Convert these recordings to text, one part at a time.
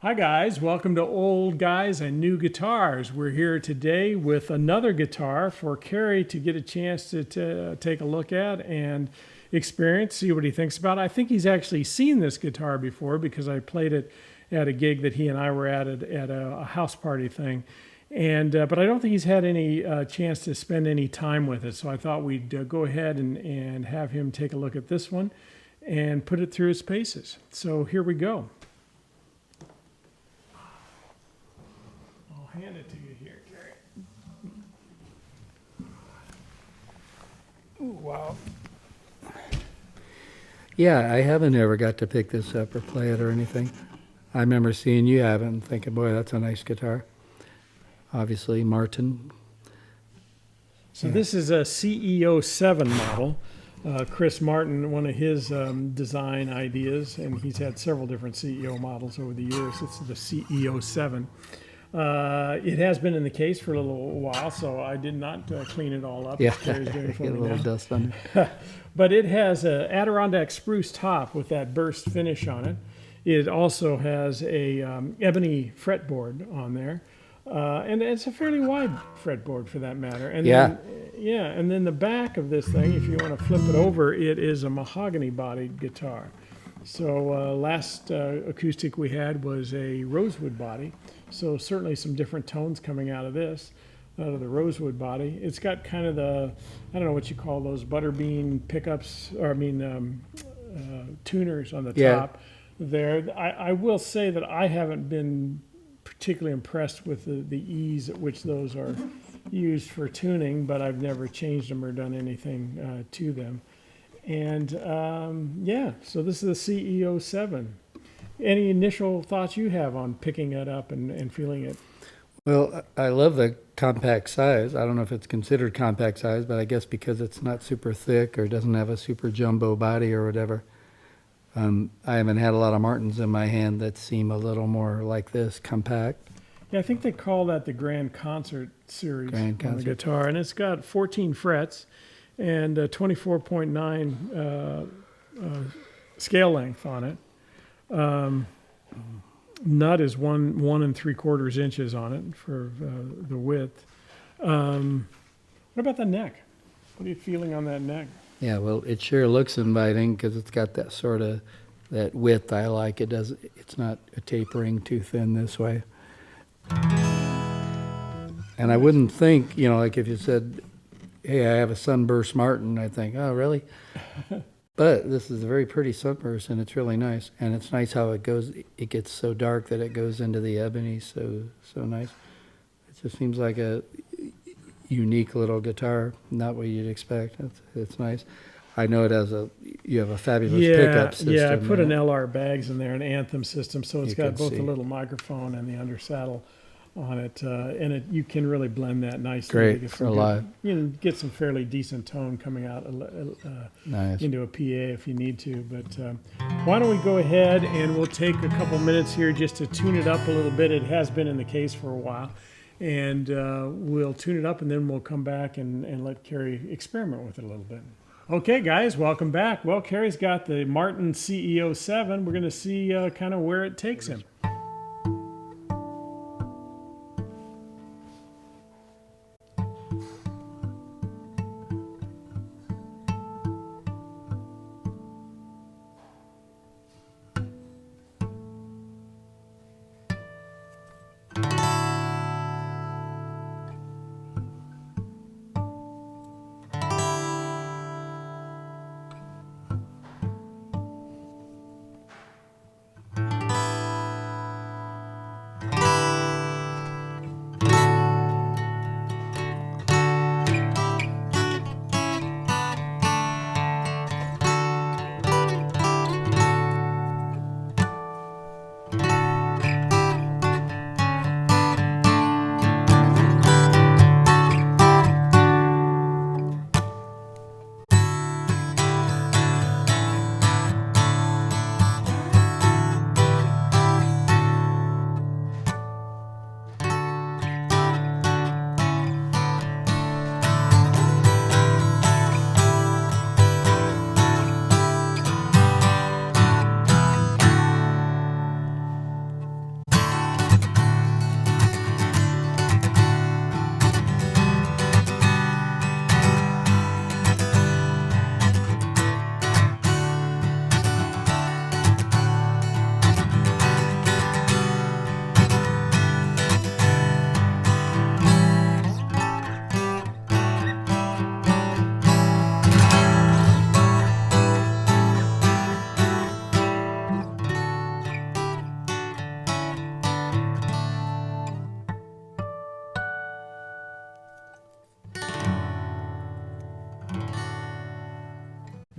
Hi guys, welcome to Old Guys and New Guitars. We're here today with another guitar for Kerry to get a chance to take a look at and experience, see what he thinks about it. I think he's actually seen this guitar before because I played it at a gig that he and I were at a house party thing. But I don't think he's had any chance to spend any time with it. So I thought we'd go ahead and have him take a look at this one and put it through its paces. So here we go. Hand it to you here, Kerry. Ooh, wow. Yeah, I haven't ever got to pick this up or play it or anything. I remember seeing you have it and thinking, boy, that's a nice guitar. Obviously, Martin. So this is a CEO7 model. Chris Martin, one of his design ideas, and he's had several different CEO models over the years. It's the CEO7. It has been in the case for a little while, so I did not clean it all up. Yeah, Doing for get a me little now. dust on it. But it has a Adirondack spruce top with that burst finish on it. It also has a ebony fretboard on there, and it's a fairly wide fretboard for that matter. And Yeah. And then the back of this thing, if you want to flip it over, it is a mahogany-bodied guitar. So last acoustic we had was a rosewood body. So certainly some different tones coming out of this, out of the rosewood body. It's got kind of the, I don't know what you call those, butterbean pickups, or tuners on the top there. I will say that I haven't been particularly impressed with the ease at which those are used for tuning, but I've never changed them or done anything to them. And so this is the CEO7. Any initial thoughts you have on picking it up and feeling it? Well, I love the compact size. I don't know if it's considered compact size, but I guess because it's not super thick or doesn't have a super jumbo body or whatever. I haven't had a lot of Martins in my hand that seem a little more like this, compact. Yeah, I think they call that the Grand Concert series on the guitar. And it's got 14 frets and 24.9 scale length on it. Nut is 1 3/4 inches on it for the width. What about the neck? What are you feeling on that neck? Yeah, well, it sure looks inviting because it's got that sort of that width I like. It's not a tapering too thin this way. And I wouldn't think, like if you said, hey, I have a sunburst Martin, I'd think, oh, really? But this is a very pretty sunburst, and it's really nice. And it's nice how it goes. It gets so dark that it goes into the ebony, so nice. It just seems like a unique little guitar, not what you'd expect. It's nice. I know you have a fabulous pickup system. Yeah, I put an LR Bags in there, an Anthem system, so it's got both the little microphone and the undersaddle on it, and you can really blend that nicely. Great for live. You can get some fairly decent tone coming out Nice. into a PA if you need to. But why don't we go ahead and we'll take a couple minutes here just to tune it up a little bit. It has been in the case for a while, and we'll tune it up, and then we'll come back and let Kerry experiment with it a little bit. Okay, guys, welcome back. Well, Kerry's got the Martin CEO7. We're going to see kind of where it takes him.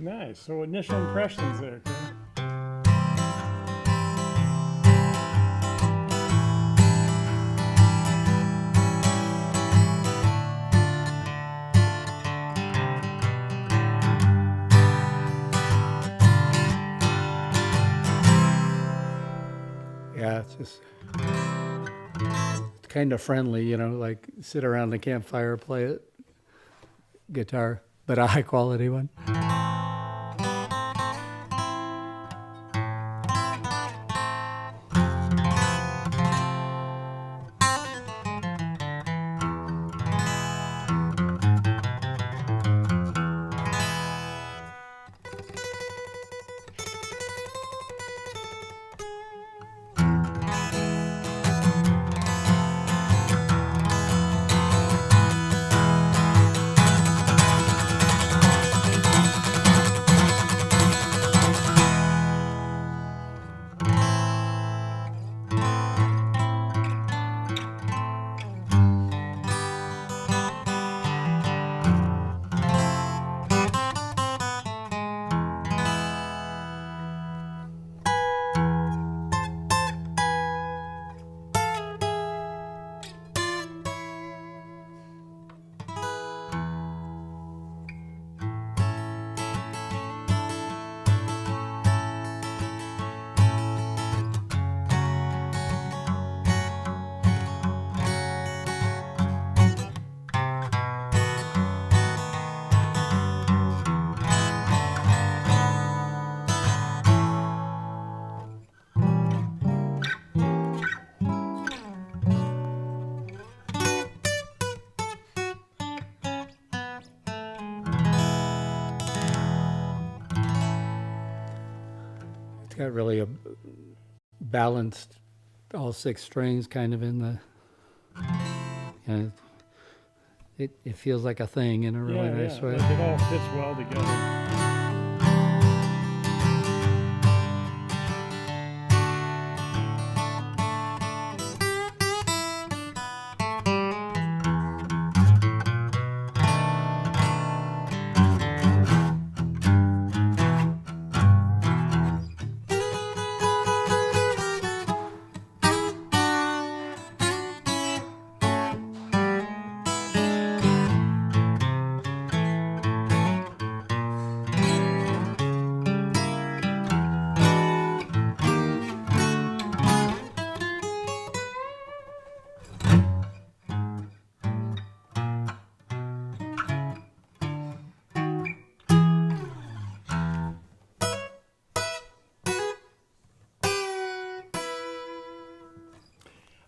Nice. So initial impressions there, Kerry. Yeah, it's kind of friendly, you know, like sit around the campfire, play it, guitar, but a high quality one. It's got really a balanced, all 6 strings kind of in the, you know, it feels like a thing in a really nice way. Like it all fits well together.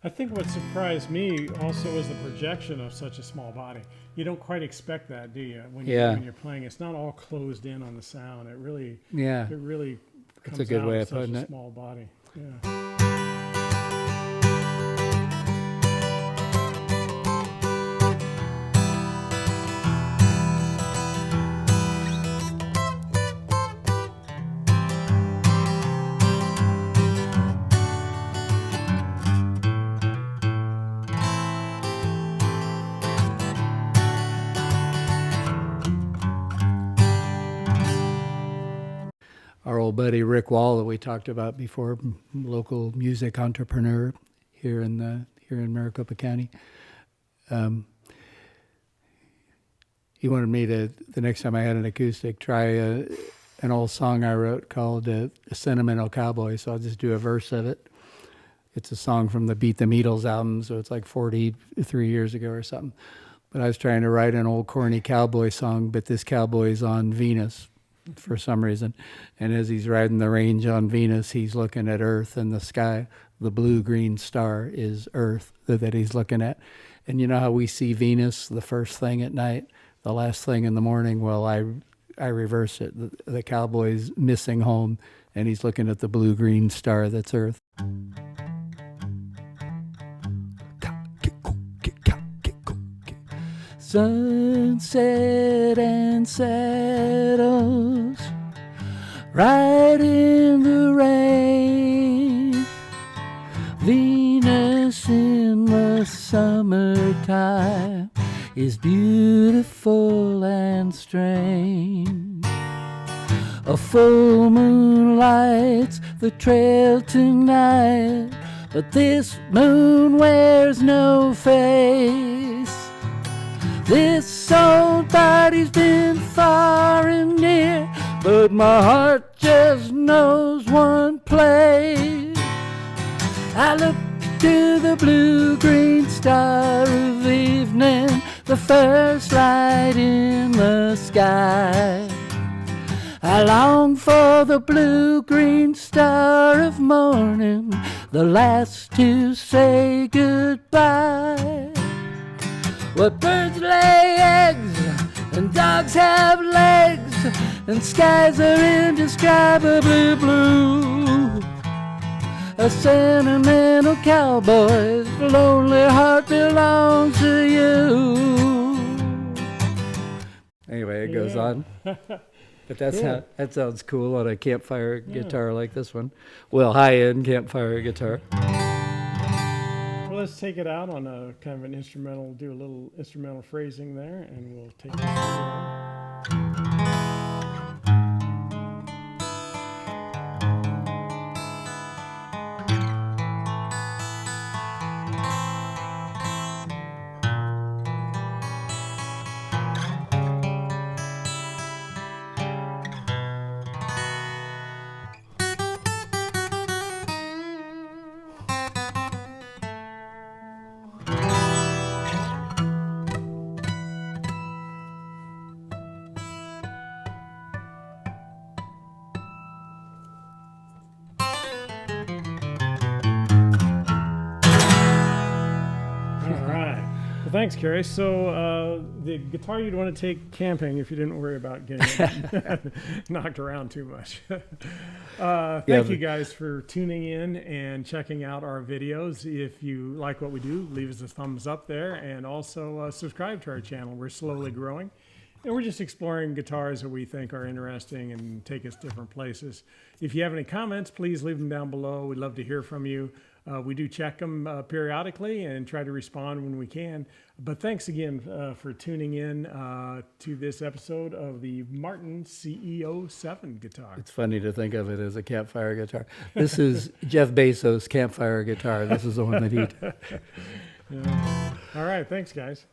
I think what surprised me also is the projection of such a small body. You don't quite expect that, do you? When you're playing, it's not all closed in on the sound. It really comes a good out way of of such putting a it. small body. Yeah. Our old buddy Rick Wall that we talked about before, local music entrepreneur here in Maricopa County. He wanted me to, the next time I had an acoustic, try an old song I wrote called "A Sentimental Cowboy." So I'll just do a verse of it. It's a song from the Beat the Beatles album, so it's like 43 years ago or something. But I was trying to write an old corny cowboy song, but this cowboy's on Venus for some reason. And as he's riding the range on Venus, he's looking at Earth and the sky. The blue-green star is Earth that he's looking at. And you know how we see Venus the first thing at night, the last thing in the morning? Well, I reverse it. The cowboy's missing home, and he's looking at the blue-green star that's Earth. Sunset and settles right in the rain. Venus in the summertime is beautiful and strange. A full moon lights the trail tonight, but this moon wears no face. This old body's been far and near, but my heart just knows one place. I look to the blue-green star of evening, the first light in the sky. I long for the blue-green star of morning, the last to say goodbye. What birds lay eggs, and dogs have legs, and skies are indescribably blue. A sentimental cowboy's lonely heart belongs to you. Anyway, it goes on. But that sounds cool on a campfire guitar like this one. Well, high-end campfire guitar. Well, let's take it out on a kind of an instrumental, do a little instrumental phrasing there, and we'll take it. Thanks, Kerry. So the guitar you'd want to take camping if you didn't worry about getting it knocked around too much. Thank you guys for tuning in and checking out our videos. If you like what we do, leave us a thumbs up there, and also subscribe to our channel. We're slowly growing, and we're just exploring guitars that we think are interesting and take us different places. If you have any comments, please leave them down below. We'd love to hear from you. We do check them periodically and try to respond when we can. But thanks again for tuning in to this episode of the Martin CEO7 guitar. It's funny to think of it as a campfire guitar. This is Jeff Bezos' campfire guitar. This is the one that he... Yeah. All right. Thanks, guys.